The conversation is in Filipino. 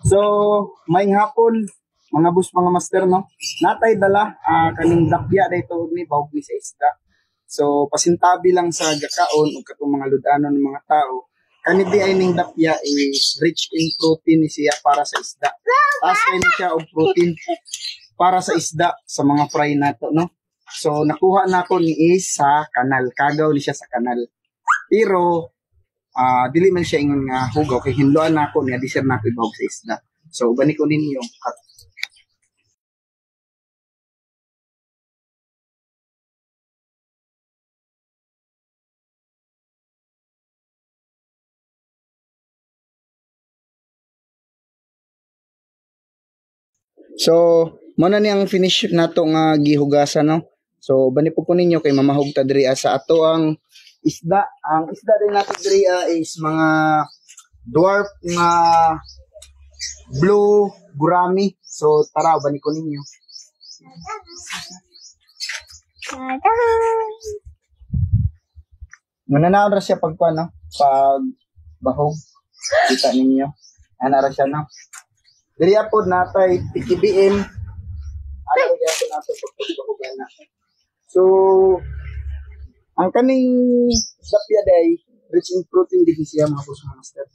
So, maayong hapon, mga boss, mga master, no? Natay dala, kaning dapya dito ni bawog ni sa isda. So, pasintabi lang sa gakaon o katong mga ludanon ng mga tao. Kani di ay ning dapya is rich in protein ni siya para sa isda. Taas kayo siya og protein para sa isda sa mga fry nato, no? So, nakuha na ko ni is sa kanal. Kagaw ni siya sa kanal. Pero, dili man siya ingon nga hugaw kay hinloan na ako niya di siya nato ibawag sa isda. So bani ko ninyo. So muna ni ang finish nato nga gihugasan, no. So bani po ko ninyo kay mamahog ta diri sa ato ang isda. Ang isda din nato diri is mga dwarf nga blue gurami. So tara bani ko ninyo. Mananaon ra siya pag no? Pag bahog. Kita ninyo. Ana ra siya, no. Diri po natay PKBM. Ano ya po nato pagbahugan na. So ang kaning dapya day rich in protein din siya mga boss mga master.